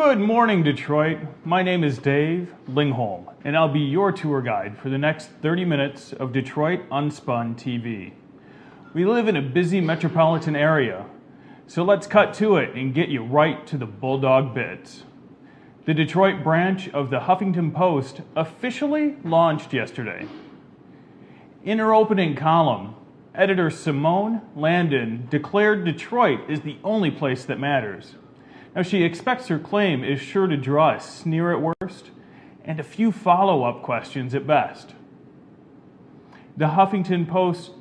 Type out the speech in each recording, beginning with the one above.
Good morning, Detroit. My name is Dave Lingholm, and I'll be your tour guide for the next 30 minutes of Detroit Unspun TV. We live in a busy metropolitan area, so let's cut to it and get you right to the bulldog bits. The Detroit branch of the Huffington Post officially launched yesterday. In her opening column, editor Simone Landon declared Detroit is the only place that matters. Now, she expects her claim is sure to draw a sneer at worst and a few follow-up questions at best. The Huffington Post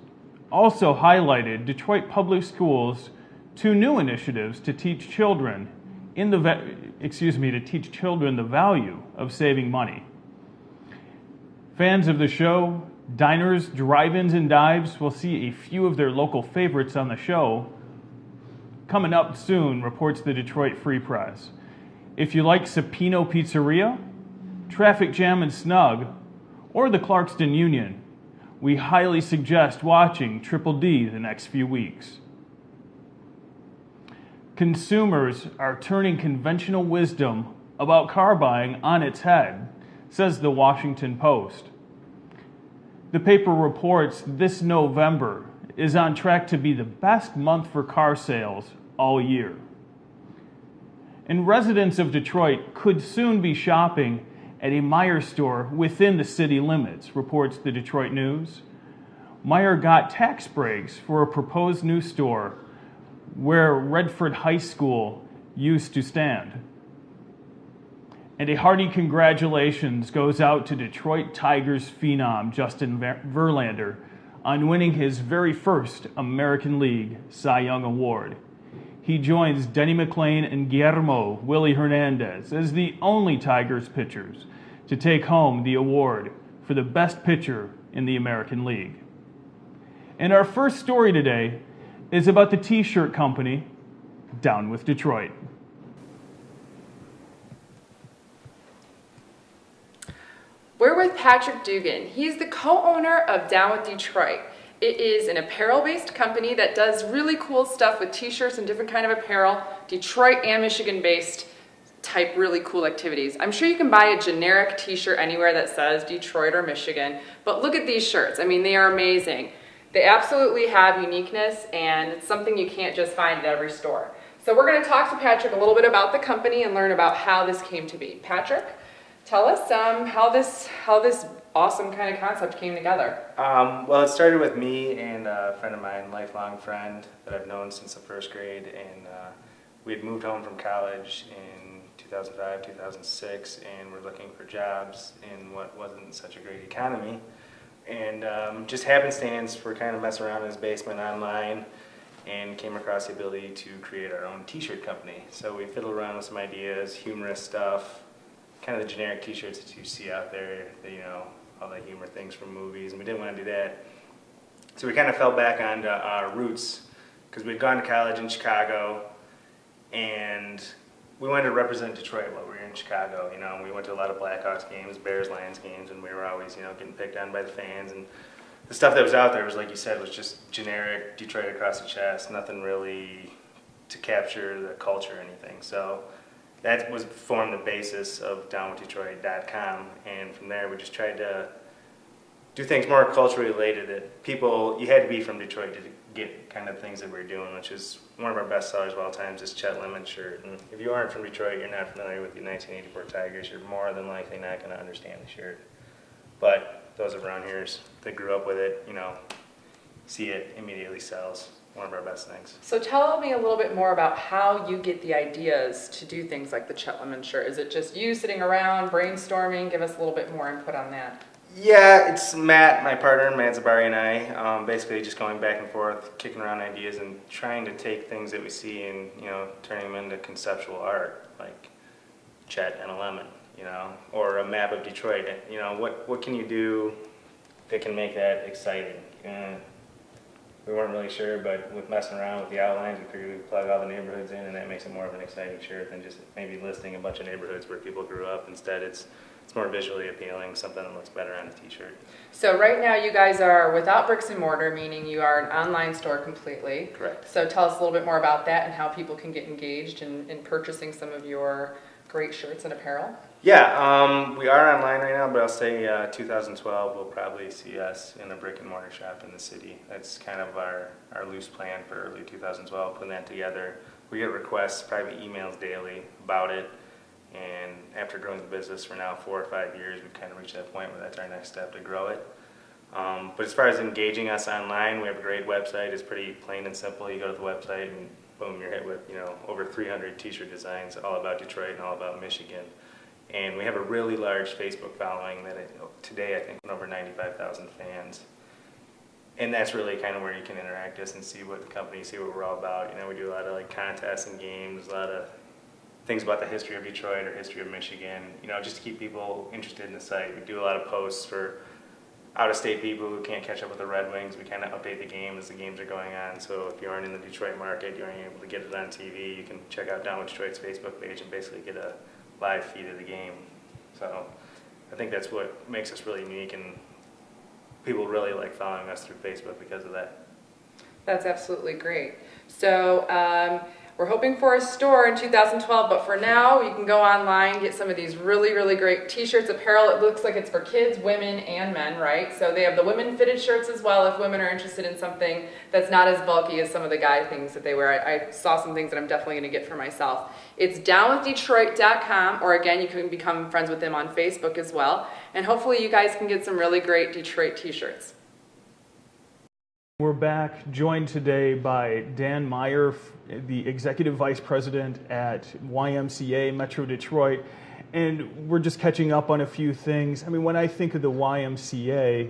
also highlighted Detroit Public Schools' two new initiatives to teach children the value of saving money. Fans of the show, diners, drive-ins, and dives will see a few of their local favorites on the show. Coming up soon, reports the Detroit Free Press. If you like Supino Pizzeria, Traffic Jam and Snug, or the Clarkston Union, we highly suggest watching Triple D the next few weeks. Consumers are turning conventional wisdom about car buying on its head, says the Washington Post. The paper reports this November is on track to be the best month for car sales all year. And residents of Detroit could soon be shopping at a Maier store within the city limits, reports the Detroit News. Maier got tax breaks for a proposed new store where Redford High School used to stand. And a hearty congratulations goes out to Detroit Tigers phenom Justin Verlander on winning his very first American League Cy Young Award. He joins Denny McLain and Guillermo Willie Hernandez as the only Tigers pitchers to take home the award for the best pitcher in the American League. And our first story today is about the t-shirt company Down with Detroit. We're with Patrick Dugan. He's the co-owner of Down with Detroit. It is an apparel-based company that does really cool stuff with t-shirts and different kind of apparel, Detroit and Michigan-based type really cool activities. I'm sure you can buy a generic t-shirt anywhere that says Detroit or Michigan, but look at these shirts. I mean, they are amazing. They absolutely have uniqueness, and it's something you can't just find at every store. So we're going to talk to Patrick a little bit about the company and learn about how this came to be. Patrick, tell us how this awesome kind of concept came together. Well, it started with me and a friend of mine, lifelong friend that I've known since the first grade, and we had moved home from college in 2005, 2006, and we're looking for jobs in what wasn't such a great economy. And just happenstance, we're kind of messing around in his basement online and came across the ability to create our own t-shirt company. So we fiddled around with some ideas, humorous stuff, kind of the generic t-shirts that you see out there, that, you know, all the humor things from movies, and we didn't want to do that. So we kind of fell back onto our roots, because we'd gone to college in Chicago, and we wanted to represent Detroit while we were in Chicago. You know, we went to a lot of Blackhawks games, Bears-Lions games, and we were always, you know, getting picked on by the fans. And the stuff that was out there was, like you said, was just generic Detroit across the chest, nothing really to capture the culture or anything. So that was formed the basis of DownWithDetroit.com, and from there we just tried to do things more culturally related, that people, you had to be from Detroit to get kind of things that we're doing, which is one of our best sellers of all times, is Chet Lemon's shirt. And if you aren't from Detroit, you're not familiar with the 1984 Tigers, you're more than likely not going to understand the shirt. But those around here that grew up with it, you know, see it, immediately sells. One of our best things. So tell me a little bit more about how you get the ideas to do things like the Chet Lemon shirt. Is it just you sitting around brainstorming? Give us a little bit more input on that. Yeah, it's Matt, my partner, Matt Zabari, and I, basically just going back and forth, kicking around ideas and trying to take things that we see and, you know, turning them into conceptual art, like Chet and a lemon, you know, or a map of Detroit. You know, what can you do that can make that exciting? We weren't really sure, but with messing around with the outlines, we figured we'd plug all the neighborhoods in, and that makes it more of an exciting shirt than just maybe listing a bunch of neighborhoods where people grew up. Instead, it's more visually appealing, something that looks better on a t-shirt. So right now you guys are without bricks and mortar, meaning you are an online store completely. Correct. So tell us a little bit more about that and how people can get engaged in purchasing some of your great shirts and apparel? Yeah, we are online right now, but I'll say 2012 will probably see us in a brick and mortar shop in the city. That's kind of our loose plan for early 2012, putting that together. We get requests, private emails daily about it, and after growing the business for now 4 or 5 years, we've kind of reached that point where that's our next step to grow it. But as far as engaging us online, we have a great website. It's pretty plain and simple. You go to the website and boom, you're hit with over 300 t-shirt designs all about Detroit and all about Michigan. And we have a really large Facebook following that today I think over 95,000 fans. And that's really kind of where you can interact us and see what the company, see what we're all about. We do a lot of like contests and games, a lot of things about the history of Detroit or history of Michigan, just to keep people interested in the site. We do a lot of posts for out-of-state people who can't catch up with the Red Wings. We kind of update the game as the games are going on. So if you aren't in the Detroit market, you aren't able to get it on TV, you can check out Down with Detroit's Facebook page and basically get a live feed of the game. So I think that's what makes us really unique, and people really like following us through Facebook because of that. That's absolutely great. So we're hoping for a store in 2012, but for now you can go online, get some of these really, really great t-shirts, apparel. It looks like it's for kids, women, and men, right? So they have the women fitted shirts as well if women are interested in something that's not as bulky as some of the guy things that they wear. I saw some things that I'm definitely going to get for myself. It's downwithdetroit.com, or again, you can become friends with them on Facebook as well. And hopefully you guys can get some really great Detroit t-shirts. We're back, joined today by Dan Maier, the Executive Vice President at YMCA Metro Detroit, and we're just catching up on a few things. I mean, when I think of the YMCA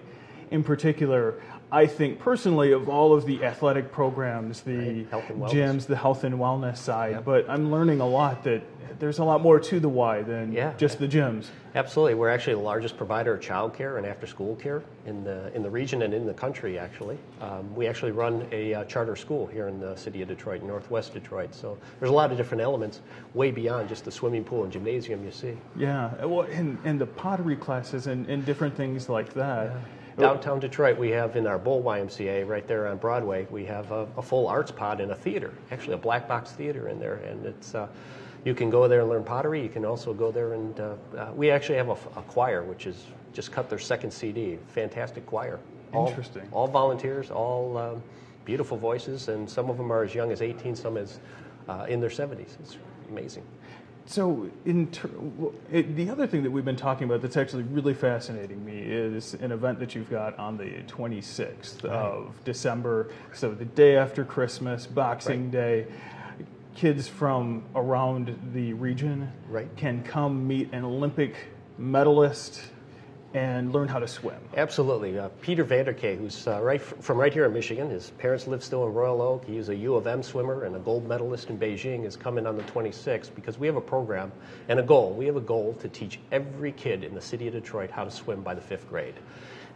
in particular, I think personally of all of the athletic programs, the gyms, the health and wellness side, Yep. but I'm learning a lot that there's a lot more to the Y than just the gyms. Absolutely. We're actually the largest provider of child care and after-school care in the region and in the country, actually. We actually run a charter school here in the city of Detroit, northwest Detroit. So there's a lot of different elements way beyond just the swimming pool and gymnasium you see. Yeah, well, and the pottery classes and different things like that. Yeah. Downtown Detroit, we have in our Bowl YMCA right there on Broadway, we have a full arts pod and a theater, actually a black box theater in there. And it's you can go there and learn pottery. You can also go there and we actually have a choir, which is just cut their second CD. Fantastic choir. Interesting. All volunteers, all beautiful voices, and some of them are as young as 18, some as in their 70s. It's amazing. So the other thing that we've been talking about that's actually really fascinating me is an event that you've got on the 26th of December, so the day after Christmas, Boxing Day. Kids from around the region can come meet an Olympic medalist and learn how to swim. Absolutely. Peter Vanderkay, who's from right here in Michigan. His parents live still in Royal Oak. He's a U of M swimmer and a gold medalist in Beijing, is coming on the 26th because we have a program and a goal. We have a goal to teach every kid in the city of Detroit how to swim by the 5th grade.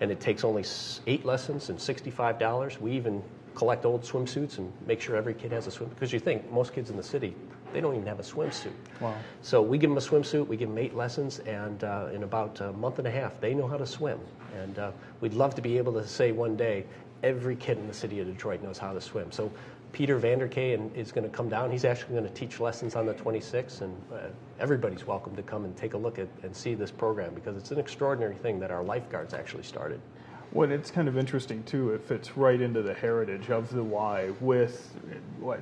And it takes only 8 lessons and $65. We even collect old swimsuits and make sure every kid has a swim, because you think most kids in the city, they don't even have a swimsuit. Wow. So we give them a swimsuit, we give them 8 lessons, and in about a month and a half, they know how to swim. And we'd love to be able to say one day, every kid in the city of Detroit knows how to swim. So Peter Vanderkay is going to come down. He's actually going to teach lessons on the 26th, and everybody's welcome to come and take a look at and see this program, because it's an extraordinary thing that our lifeguards actually started. Well, it's kind of interesting, too. It fits right into the heritage of the Y with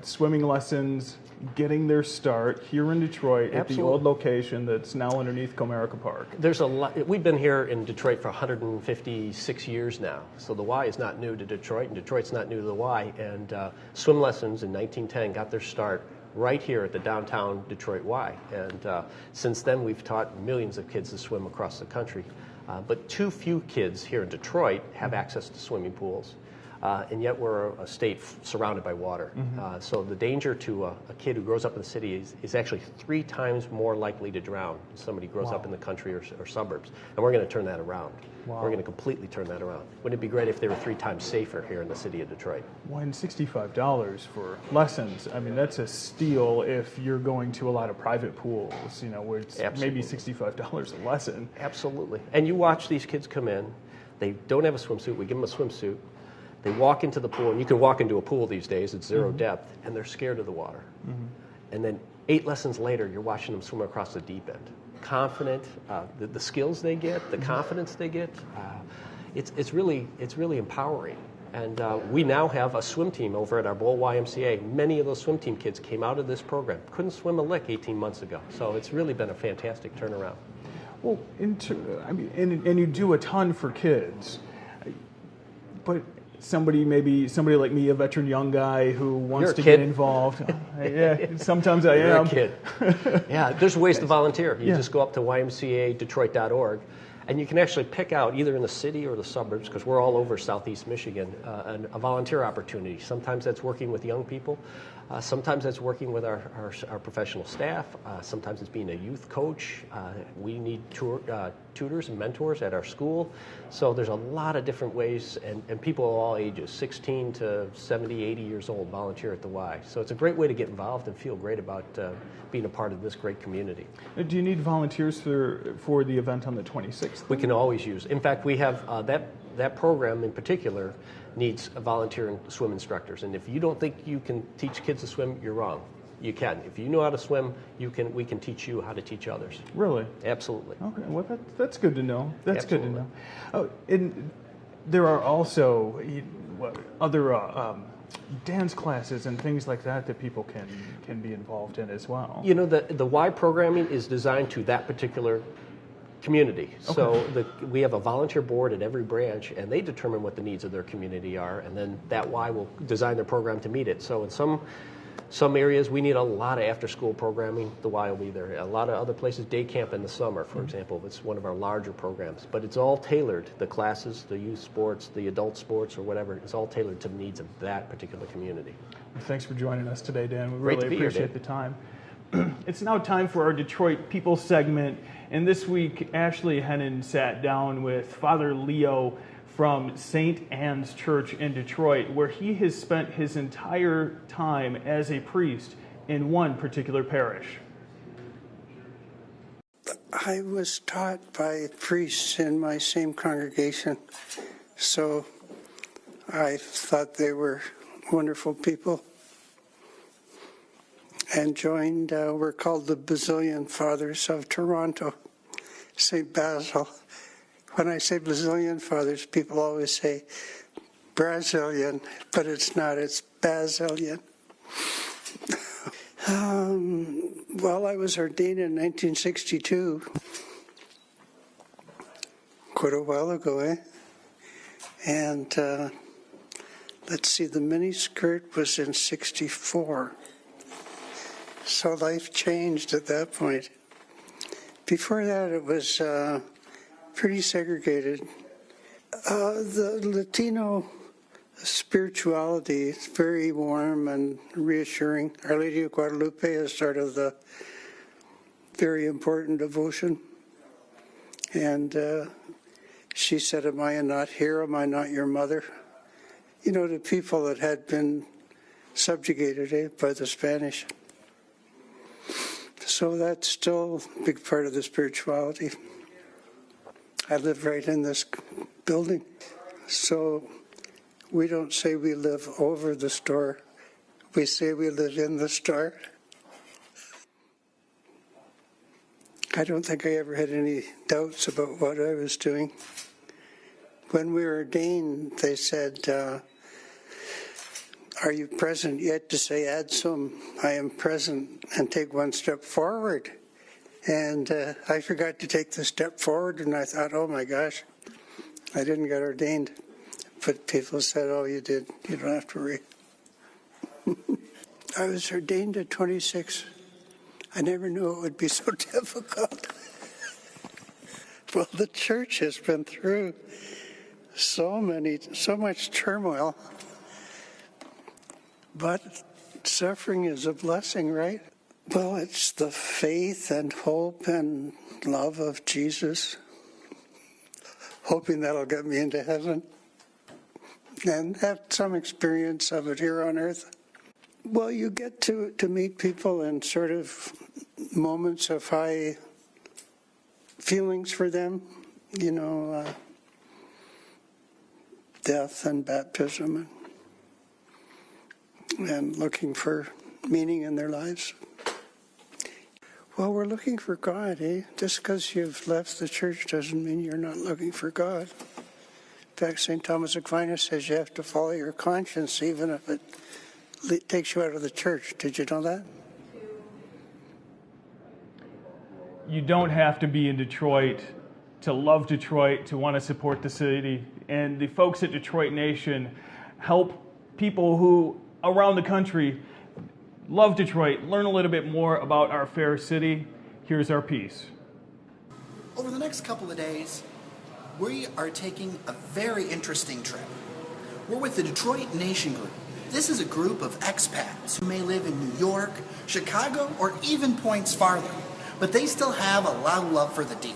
swimming lessons, getting their start here in Detroit at the old location that's now underneath Comerica Park. There's a lot. We've been here in Detroit for 156 years now. So the Y is not new to Detroit, and Detroit's not new to the Y. And swim lessons in 1910 got their start right here at the downtown Detroit Y. And since then, we've taught millions of kids to swim across the country. But too few kids here in Detroit have access to swimming pools, and yet we're a state surrounded by water. So the danger to a kid who grows up in the city is actually 3 times more likely to drown than somebody who grows up in the country or suburbs. And we're going to turn that around. We're going to completely turn that around. Wouldn't it be great if they were 3 times safer here in the city of Detroit? Well, and $65 for lessons, I mean, that's a steal if you're going to a lot of private pools, where it's maybe $65 a lesson. Absolutely. And you watch these kids come in, they don't have a swimsuit, we give them a swimsuit, they walk into the pool, and you can walk into a pool these days, it's 0 depth, and they're scared of the water. And then 8 lessons later, you're watching them swim across the deep end. Confident, the skills they get, the confidence they get, it's really empowering. And we now have a swim team over at our Bowl YMCA. Many of those swim team kids came out of this program. Couldn't swim a lick 18 months ago. So it's really been a fantastic turnaround. Well, and you do a ton for kids, but somebody like me, a veteran young guy who wants to get involved. Yeah, sometimes I am. You're a kid. Yeah, there's ways to volunteer. You just go up to YMCADetroit.org, and you can actually pick out, either in the city or the suburbs, because we're all over Southeast Michigan, a volunteer opportunity. Sometimes that's working with young people. Sometimes that's working with our professional staff. Sometimes it's being a youth coach. We need tutors and mentors at our school. So there's a lot of different ways, and people of all ages, 16 to 70, 80 years old, volunteer at the Y. So it's a great way to get involved and feel great about being a part of this great community. Do you need volunteers for the event on the 26th? We can always use. In fact, we have that program in particular needs volunteer swim instructors. And if you don't think you can teach kids to swim, you're wrong. You can. If you know how to swim, we can teach you how to teach others. Really? Absolutely. Okay. Well, that's good to know. That's Absolutely. good to know. Oh, and there are also other dance classes and things like that people can be involved in as well. You know, the Y programming is designed to that particular community. Okay. So we have a volunteer board at every branch, and they determine what the needs of their community are, and then that Y will design their program to meet it. So in some areas, we need a lot of after-school programming. The Y will be there. A lot of other places, day camp in the summer, for example. It's one of our larger programs. But it's all tailored. The classes, the youth sports, the adult sports, or whatever, it's all tailored to the needs of that particular community. Well, thanks for joining us today, Dan. We Great to really be here, appreciate Dan. the time. It's now time for our Detroit People segment. And this week, Ashley Hennon sat down with Father Leo from St. Anne's Church in Detroit, where he has spent his entire time as a priest in one particular parish. I was taught by priests in my same congregation, so I thought they were wonderful people, and joined, we're called the Basilian Fathers of Toronto, St. Basil. When I say Basilian Fathers, people always say Brazilian, but it's not, it's Basilian. Well, I was ordained in 1962, quite a while ago, eh? And let's see, the miniskirt was in 64. So life changed at that point. Before that, it was pretty segregated. The Latino spirituality is very warm and reassuring. Our Lady of Guadalupe is sort of the very important devotion. And she said, "Am I not here? Am I not your mother?" You know, to people that had been subjugated by the Spanish. So that's still a big part of the spirituality. I live right in this building. So we don't say we live over the store. We say we live in the store. I don't think I ever had any doubts about what I was doing. When we were ordained, they said, "Are you present yet to say ad sum, I am present, and take one step forward?" And I forgot to take the step forward, and I thought, oh my gosh, I didn't get ordained. But people said, "Oh, you did. You don't have to worry." I was ordained at 26. I never knew it would be so difficult. Well, the church has been through so much turmoil. But suffering is a blessing, right? Well, it's the faith and hope and love of Jesus, hoping that'll get me into heaven and have some experience of it here on earth. Well, you get to meet people in sort of moments of high feelings for them, you know, death and baptism and looking for meaning in their lives. Well, we're looking for God, eh? Just because you've left the church doesn't mean you're not looking for God. In fact, St. Thomas Aquinas says you have to follow your conscience even if it takes you out of the church. Did you know that? You don't have to be in Detroit to love Detroit, to want to support the city. And the folks at Detroit Nation help people who around the country love Detroit learn a little bit more about our fair city. Here's our piece. Over the next couple of days, we are taking a very interesting trip. We're with the Detroit Nation Group. This is a group of expats who may live in New York, Chicago, or even points farther, but they still have a lot of love for the D.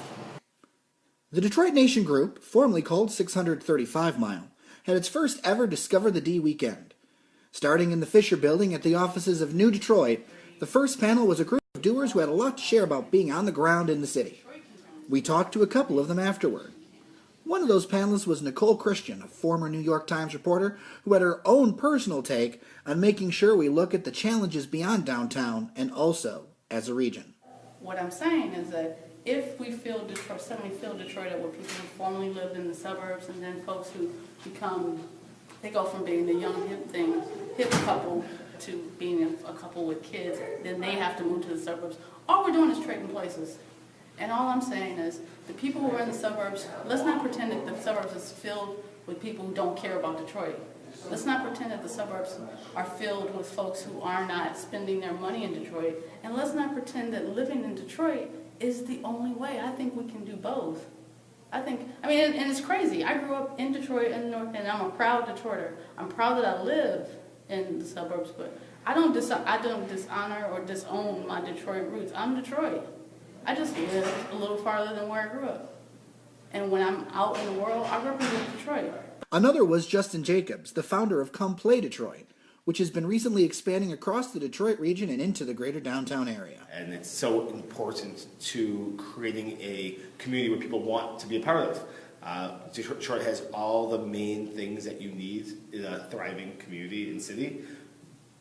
The Detroit Nation Group, formerly called 635 Mile, had its first ever Discover the D weekend. Starting in the Fisher Building at the offices of New Detroit, the first panel was a group of doers who had a lot to share about being on the ground in the city. We talked to a couple of them afterward. One of those panelists was Nicole Christian, a former New York Times reporter who had her own personal take on making sure we look at the challenges beyond downtown and also as a region. What I'm saying is that if we fill Detroit, suddenly fill Detroit up with people who formerly lived in the suburbs, and then folks who they go from being the young hip couple to being a couple with kids, then they have to move to the suburbs. All we're doing is trading places. And all I'm saying is the people who are in the suburbs, let's not pretend that the suburbs is filled with people who don't care about Detroit. Let's not pretend that the suburbs are filled with folks who are not spending their money in Detroit. And let's not pretend that living in Detroit is the only way. I think we can do both. And it's crazy. I grew up in Detroit in the North End. I'm a proud Detroiter. I'm proud that I live in the suburbs, but I don't dishonor or disown my Detroit roots. I'm Detroit. I just live a little farther than where I grew up. And when I'm out in the world, I represent Detroit. Another was Justin Jacobs, the founder of Come Play Detroit, which has been recently expanding across the Detroit region and into the greater downtown area. And it's so important to creating a community where people want to be a part of. Detroit has all the main things that you need in a thriving community and city,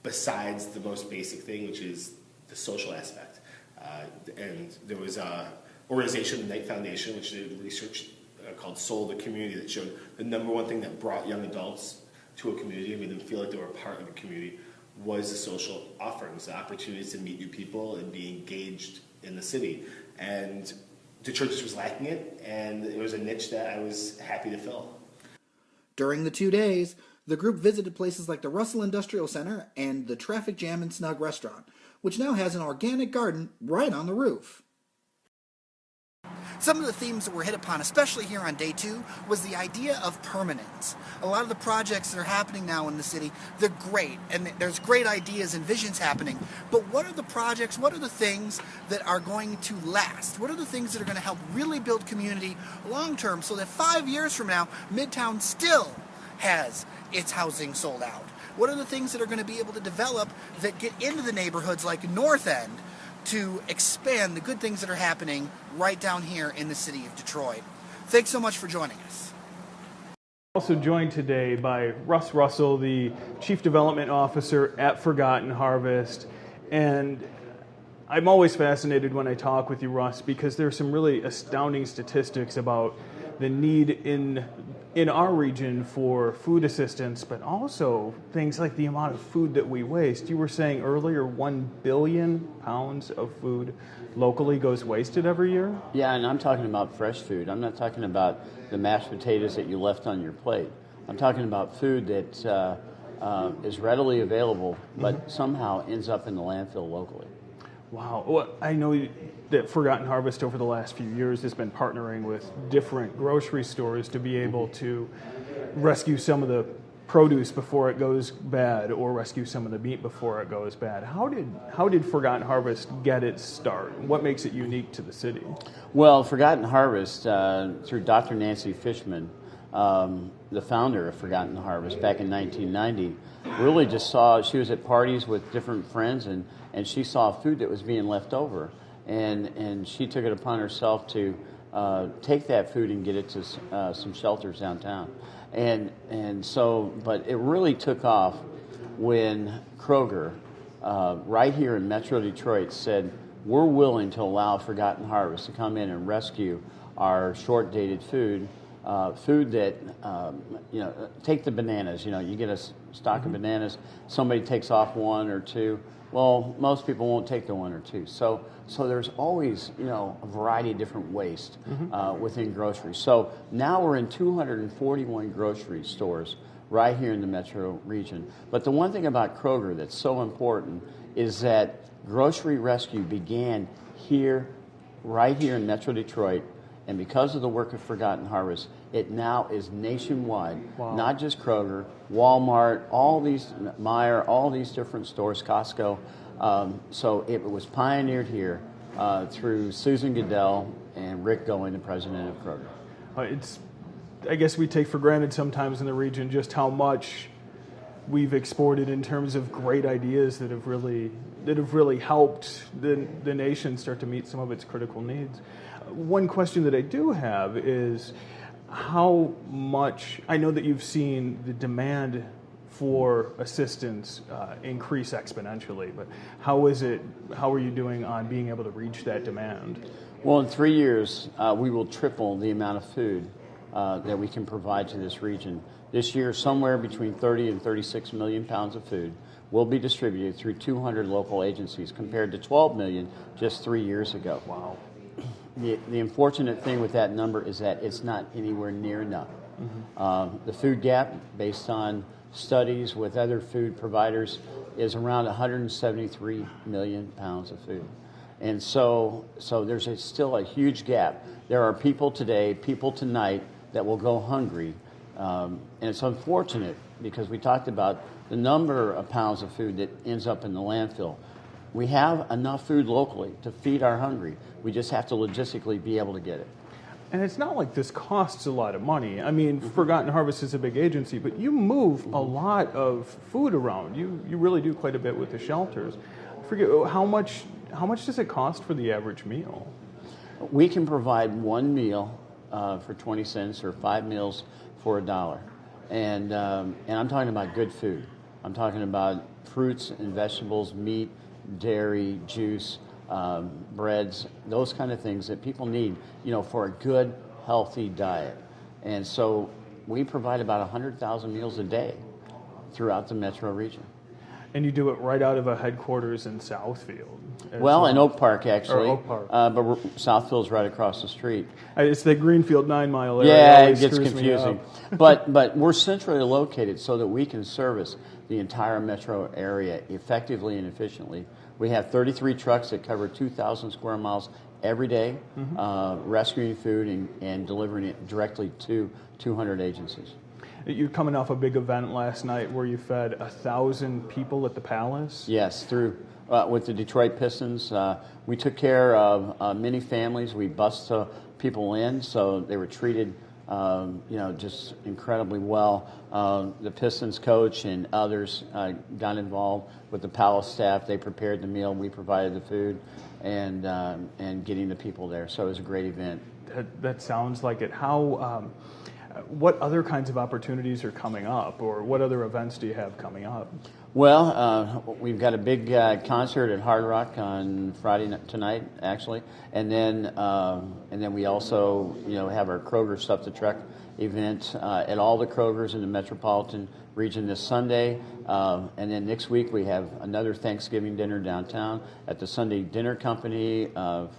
besides the most basic thing, which is the social aspect. And there was an organization, the Knight Foundation, which did research called Soul the Community, that showed the number one thing that brought young adults to a community and made them feel like they were a part of a community was the social offerings, the opportunities to meet new people and be engaged in the city. And Detroit just was lacking it, and it was a niche that I was happy to fill. During the 2 days, the group visited places like the Russell Industrial Center and the Traffic Jam and Snug restaurant, which now has an organic garden right on the roof. Some of the themes that were hit upon, especially here on day 2, was the idea of permanence. A lot of the projects that are happening now in the city, they're great, and there's great ideas and visions happening, but what are the projects, what are the things that are going to last? What are the things that are going to help really build community long-term so that 5 years from now, Midtown still has its housing sold out? What are the things that are going to be able to develop that get into the neighborhoods like North End to expand the good things that are happening right down here in the city of Detroit? Thanks so much for joining us. Also joined today by Russ Russell, the Chief Development Officer at Forgotten Harvest. And I'm always fascinated when I talk with you, Russ, because there's some really astounding statistics about the need in our region for food assistance, but also things like the amount of food that we waste. You were saying earlier 1 billion pounds of food locally goes wasted every year? Yeah, and I'm talking about fresh food. I'm not talking about the mashed potatoes that you left on your plate. I'm talking about food that is readily available, but somehow ends up in the landfill locally. Wow. Well, I know that Forgotten Harvest over the last few years has been partnering with different grocery stores to be able to rescue some of the produce before it goes bad, or rescue some of the meat before it goes bad. How did Forgotten Harvest get its start? What makes it unique to the city? Well, Forgotten Harvest, through Dr. Nancy Fishman, the founder of Forgotten Harvest back in 1990, really just saw, she was at parties with different friends, and she saw food that was being left over, and she took it upon herself to take that food and get it to some shelters downtown. But it really took off when Kroger, right here in Metro Detroit, said, we're willing to allow Forgotten Harvest to come in and rescue our short-dated food, food that, take the bananas. You get a stock of bananas, somebody takes off one or two. Well, most people won't take the one or two. So there's always, a variety of different waste within groceries. So now we're in 241 grocery stores right here in the metro region. But the one thing about Kroger that's so important is that grocery rescue began here, right here in Metro Detroit, and because of the work of Forgotten Harvest, it now is nationwide. Wow. Not just Kroger, Walmart, all these, Maier, all these different stores, Costco. So it was pioneered here through Susan Goodell and Rick Going, the president of Kroger. I guess we take for granted sometimes in the region just how much we've exported in terms of great ideas that have really helped the nation start to meet some of its critical needs. One question that I do have is how much, I know that you've seen the demand for assistance increase exponentially, but how are you doing on being able to reach that demand? Well, in 3 years, we will triple the amount of food that we can provide to this region. This year, somewhere between 30 and 36 million pounds of food will be distributed through 200 local agencies compared to 12 million just 3 years ago. Wow. The unfortunate thing with that number is that it's not anywhere near enough. The food gap, based on studies with other food providers, is around 173 million pounds of food. And so there's still a huge gap. There are people today, people tonight, that will go hungry. And it's unfortunate because we talked about the number of pounds of food that ends up in the landfill. We have enough food locally to feed our hungry. We just have to logistically be able to get it. And it's not like this costs a lot of money. I mean, Forgotten Harvest is a big agency, but you move a lot of food around. You really do quite a bit with the shelters. I forget, how much does it cost for the average meal? We can provide one meal for 20 cents or 5 meals for $1. And I'm talking about good food. I'm talking about fruits and vegetables, meat, dairy, juice, breads, those kind of things that people need, for a good, healthy diet. And so we provide about 100,000 meals a day throughout the metro region. And you do it right out of a headquarters in Southfield. Well, in Oak Park, actually. Oak Park. But Southfield's right across the street. It's the Greenfield 9-mile area. Yeah, it gets confusing. But we're centrally located so that we can service the entire metro area effectively and efficiently. We have 33 trucks that cover 2,000 square miles every day, rescuing food and delivering it directly to 200 agencies. You're coming off a big event last night where you fed 1,000 people at the Palace. Yes, through with the Detroit Pistons. We took care of many families. We bussed people in, so they were treated, just incredibly well. The Pistons coach and others got involved with the Palace staff. They prepared the meal. We provided the food and getting the people there. So it was a great event. That sounds like it. What other kinds of opportunities are coming up, or what other events do you have coming up? Well, we've got a big concert at Hard Rock on Friday tonight, actually, and then we also, have our Kroger Stuff the Truck event at all the Krogers in the metropolitan region this Sunday, and then next week we have another Thanksgiving dinner downtown at the Sunday Dinner Company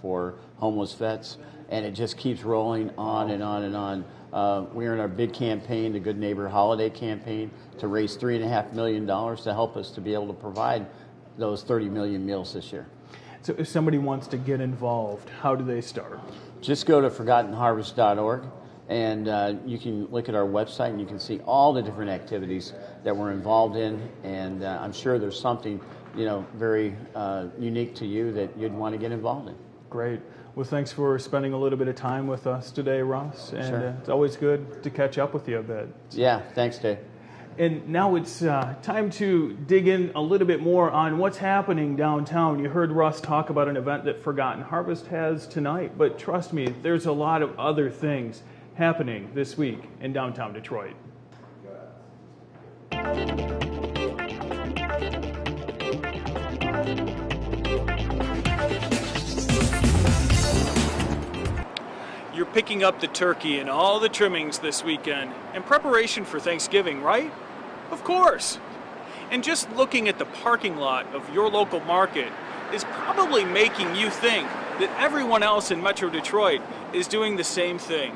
for homeless vets, and it just keeps rolling on and on and on. We're in our big campaign, the Good Neighbor Holiday Campaign, to raise $3.5 million to help us to be able to provide those 30 million meals this year. So if somebody wants to get involved, how do they start? Just go to ForgottenHarvest.org, and you can look at our website, and you can see all the different activities that we're involved in, and I'm sure there's something, very unique to you that you'd want to get involved in. Great. Well, thanks for spending a little bit of time with us today, Russ. And sure. It's always good to catch up with you a bit. Yeah, thanks, Dave. And now it's time to dig in a little bit more on what's happening downtown. You heard Russ talk about an event that Forgotten Harvest has tonight, but trust me, there's a lot of other things happening this week in downtown Detroit. picking up the turkey and all the trimmings this weekend in preparation for Thanksgiving, right? Of course. And just looking at the parking lot of your local market is probably making you think that everyone else in Metro Detroit is doing the same thing.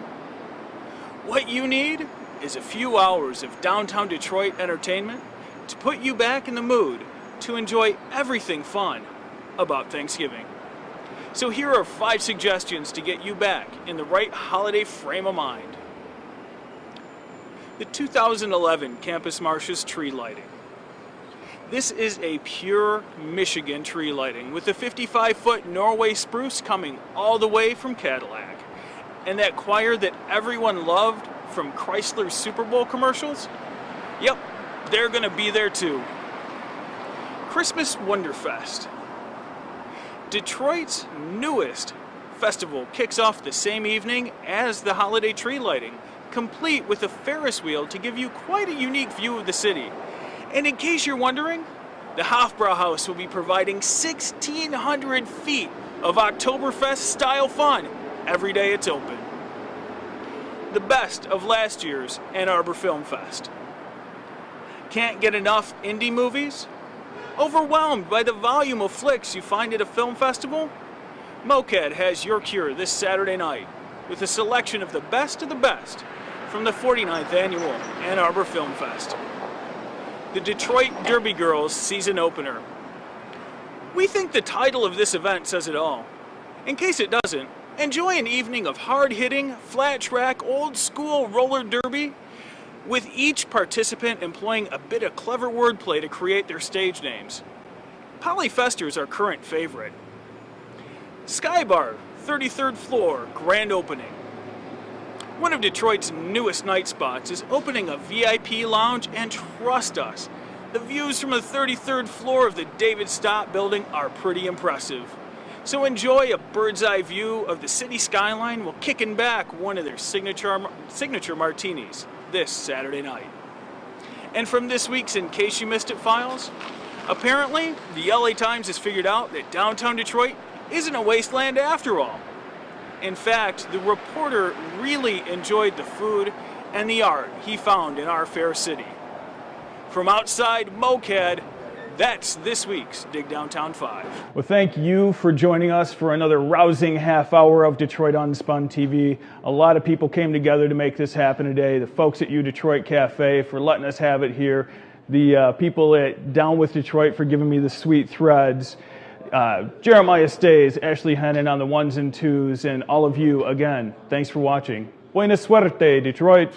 What you need is a few hours of downtown Detroit entertainment to put you back in the mood to enjoy everything fun about Thanksgiving. So here are 5 suggestions to get you back in the right holiday frame of mind. The 2011 Campus Martius tree lighting. This is a pure Michigan tree lighting with a 55-foot Norway spruce coming all the way from Cadillac. And that choir that everyone loved from Chrysler's Super Bowl commercials? Yep, they're gonna be there too. Christmas Wonderfest. Detroit's newest festival kicks off the same evening as the holiday tree lighting, complete with a Ferris wheel to give you quite a unique view of the city. And in case you're wondering, the Hofbrauhaus will be providing 1,600 feet of Oktoberfest-style fun every day it's open. The best of last year's Ann Arbor Film Fest. Can't get enough indie movies? Overwhelmed by the volume of flicks you find at a film festival? MoCAD has your cure this Saturday night with a selection of the best from the 49th annual Ann Arbor Film Fest. The Detroit Derby Girls season opener. We think the title of this event says it all. In case it doesn't, enjoy an evening of hard-hitting, flat-track, old-school roller derby, with each participant employing a bit of clever wordplay to create their stage names. Polyfester's our current favorite. Skybar, 33rd floor, grand opening. One of Detroit's newest night spots is opening a VIP lounge, and trust us, the views from the 33rd floor of the David Stott building are pretty impressive. So enjoy a bird's eye view of the city skyline while kicking back one of their signature martinis this Saturday night. And from this week's In Case You Missed It files, apparently the LA Times has figured out that downtown Detroit isn't a wasteland after all. In fact, the reporter really enjoyed the food and the art he found in our fair city. From outside MoCAD, that's this week's Dig Downtown 5. Well, thank you for joining us for another rousing half hour of Detroit Unspun TV. A lot of people came together to make this happen today. The folks at Detroit Cafe for letting us have it here. The people at Down with Detroit for giving me the sweet threads. Jeremiah Stays, Ashley Hennon on the 1s and 2s, and all of you, again, thanks for watching. Buena suerte, Detroit.